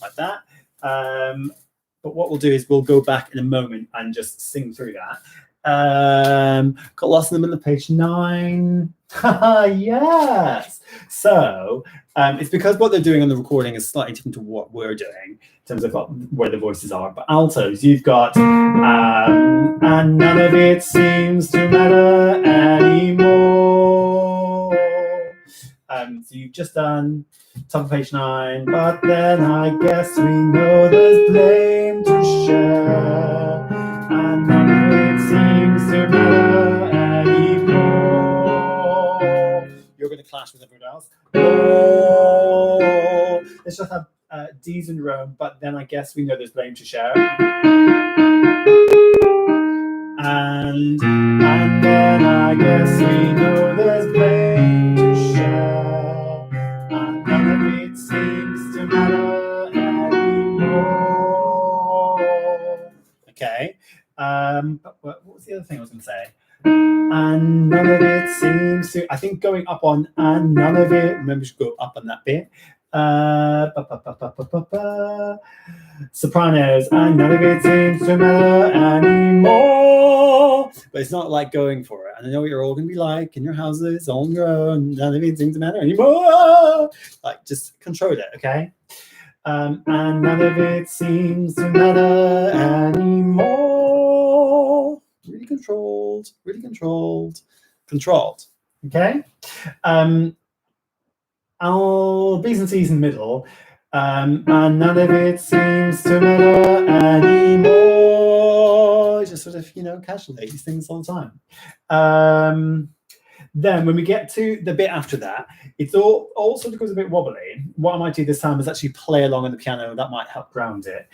Like that. But what we'll do is we'll go back in a moment and just sing through that. Got lost in the middle of page 9. Yes. So it's because what they're doing on the recording is slightly different to what we're doing in terms of where the voices are. But altos, you've got and none of it seems to matter anymore. So you've just done top of page 9, but then I guess we know there's blame to share, and none of it seems to matter anymore. You're going to clash with everyone else. Oh, let's just have D's in a row, but then I guess we know there's blame to share. And then I guess we know there's blame to share, and none of it seems to matter anymore. Okay. But what was the other thing I was going to say? And none of it seems to. I think going up on and none of it. Remember, we should go up on that bit. Sopranos, and none of it seems to matter anymore. But it's not like going for it. And I know what you're all going to be like in your houses on your own. None of it seems to matter anymore. Like, just control it, okay? And none of it seems to matter anymore. Really controlled, really controlled, controlled. Okay? Our B's and C's in the middle. And none of it seems to matter anymore. Just sort of, casually, these things all the time. Then when we get to the bit after that, it's all sort of goes a bit wobbly. What I might do this time is actually play along on the piano. That might help ground it.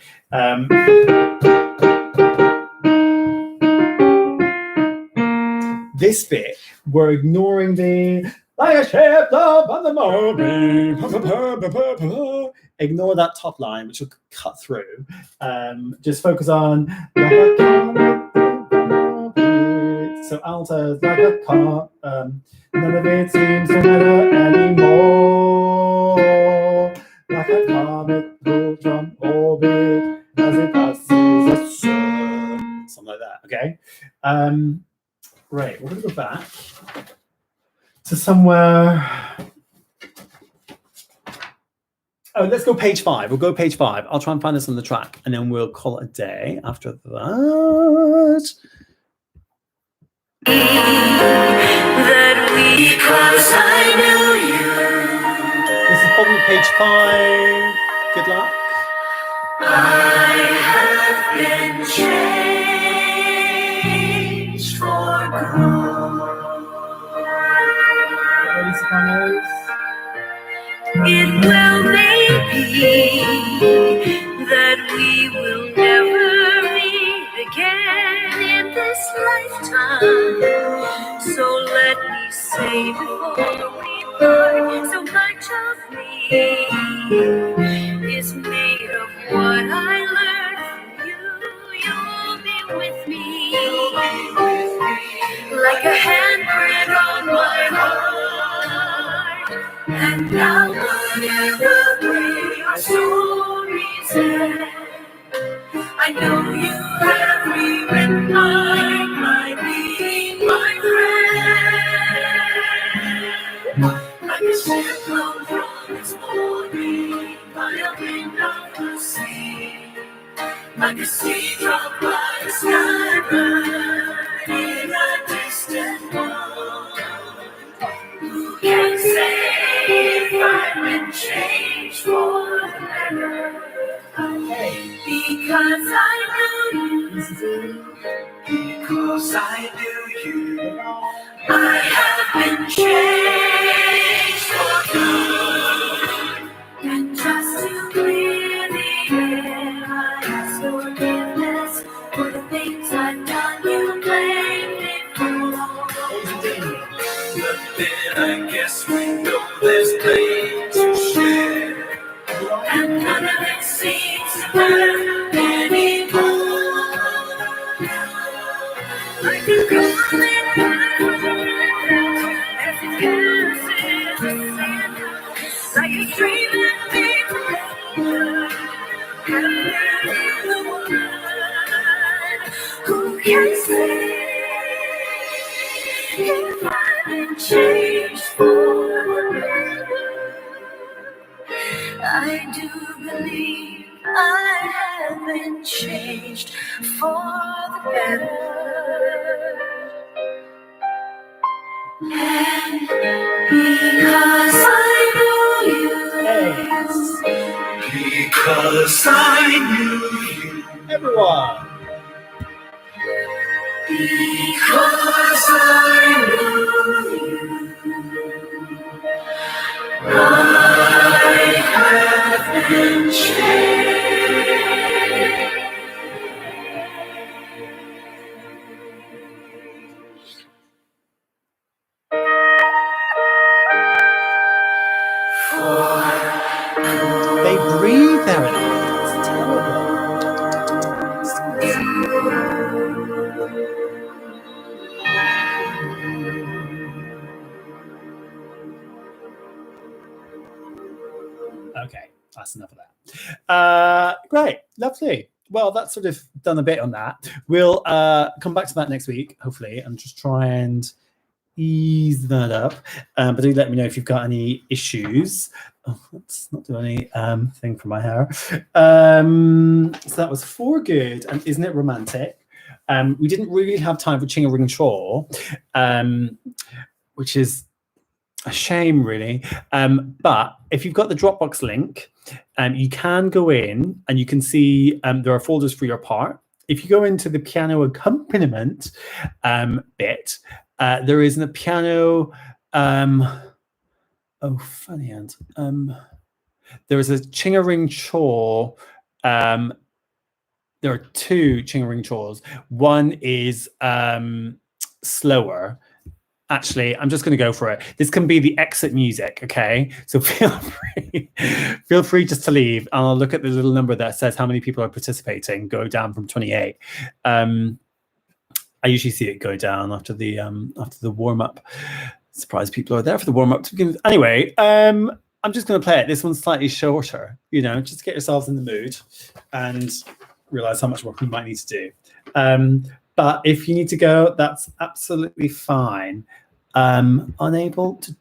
This bit, we're ignoring the like a ship up on the morning. Ignore that top line, which will cut through. Just focus on so altos like a car. None of it seems to matter anymore. Like a comet pulled from orbit as it passes the sun. Something like that. Okay. Right, we're going to go back to somewhere. Oh, let's go page 5. We'll go page 5. I'll try and find this on the track, and then we'll call it a day after that. Because I knew you. This is probably page 5. Good luck. I have been changed for good. Ready, sopranos? It will maybe that we will never meet again in this lifetime. So let me say before we part, so much of me is made of what I learned from you. You'll be with me like a handprint on my heart. And now whatever way our stories end, I know you have rewritten mine, might be my friend. Like a ship blown from its mooring by a wind of the sea, like a sea dropped by a skybird in a distant world. Who can say if I've been changed for the better? Because I knew you. Because I knew you. I have been changed for good. And just to clear the air, I ask forgiveness for the things I've done. You blamed me for. But then I guess we know there's blame to share, and none of it seems to matter anymore. Like a golden as it passes the sand, like a stream that leads forever, happier in the world. Who can say if I've been changed for the better. I do believe I have been changed for the better. And because I know you, because I knew you, Everyone. because I knew you, I have been changed. They breathe there at the end. It's terrible. Okay, that's enough of that. Great, lovely. Well, that's sort of done a bit on that. We'll come back to that next week, hopefully, and just try and ease that up. But do let me know if you've got any issues. Oh, let's not do any thing for my hair. So that was 4 good, and isn't it romantic? We didn't really have time for Chinga Ring Chaw, which is a shame, really. But if you've got the Dropbox link, you can go in and you can see there are folders for your part. If you go into the piano accompaniment bit, there is a piano. Oh, funny hand. There is a Chinga Ring Chaw. There are 2 Chinga Ring Chaws. One is slower. Actually, I'm just going to go for it. This can be the exit music, okay? So feel free just to leave. And I'll look at the little number that says how many people are participating. Go down from 28. I usually see it go down after the warm up. Surprised people are there for the warm up to begin with. Anyway, I'm just going to play it. This one's slightly shorter, just to get yourselves in the mood and realize how much work we might need to do. But if you need to go, that's absolutely fine. Unable to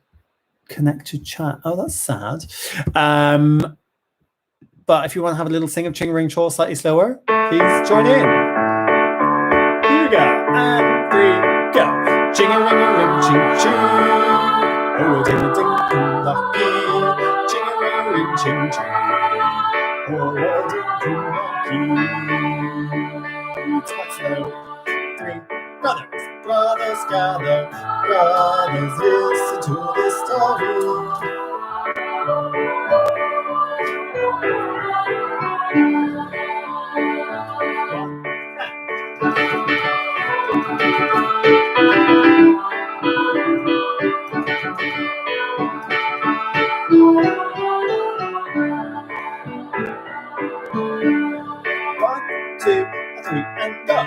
connect to chat. Oh, that's sad. But if you want to have a little sing of Chinga Ring Chaw slightly slower, please join in. Here we go. And 3, go. Chinga ring a ring ching ching. Oh, ding a ding ding lucky. Chinga ring a ring ching ching. Oh, ding ding lucky. It's quite slow. 3, brothers gather, brothers listen to this story. One, 2, 3, and go.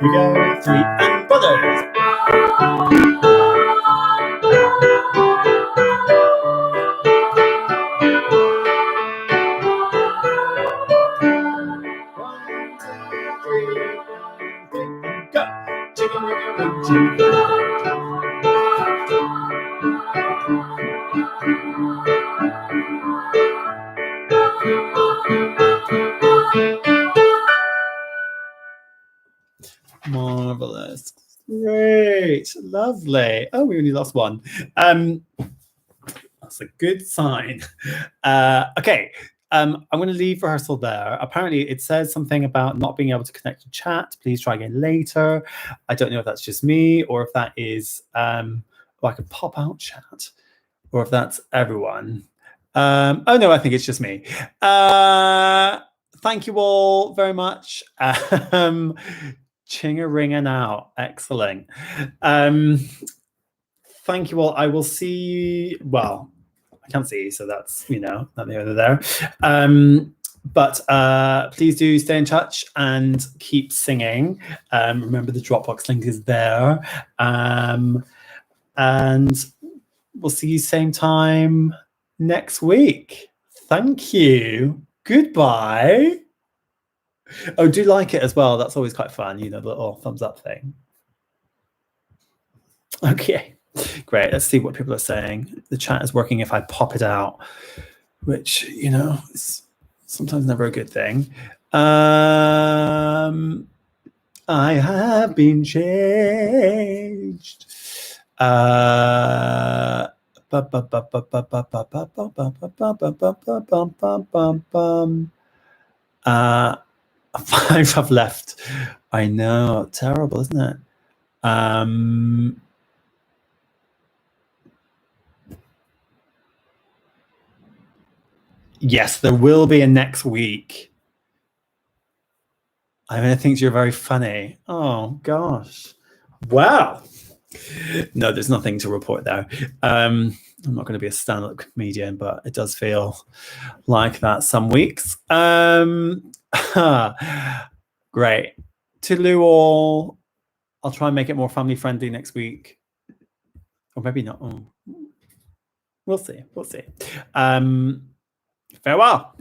Here we go, 3, and brothers. Marvelous. Great. Lovely. Oh, we only lost one. That's a good sign. Okay. I'm going to leave rehearsal there. Apparently, it says something about not being able to connect to chat. Please try again later. I don't know if that's just me or if that is like a pop out chat or if that's everyone. Oh no, I think it's just me. Thank you all very much. Ching-a-ring-a now. Excellent. Thank you all. I will see. Well, I can't see, so that's neither there. But please do stay in touch and keep singing. Remember, the Dropbox link is there, and we'll see you same time next week. Thank you. Goodbye. Oh, do like it as well. That's always quite fun. The little thumbs up thing. Okay. Great. Let's see what people are saying. The chat is working if I pop it out, which, is sometimes never a good thing. I have been changed. Five have left. I know. Terrible, isn't it? Yes, there will be a next week. I think you're very funny. Oh, gosh. Wow. No, there's nothing to report there. I'm not going to be a stand-up comedian, but it does feel like that some weeks. Great. Toodaloo all. I'll try and make it more family-friendly next week. Or maybe not. We'll see. Farewell.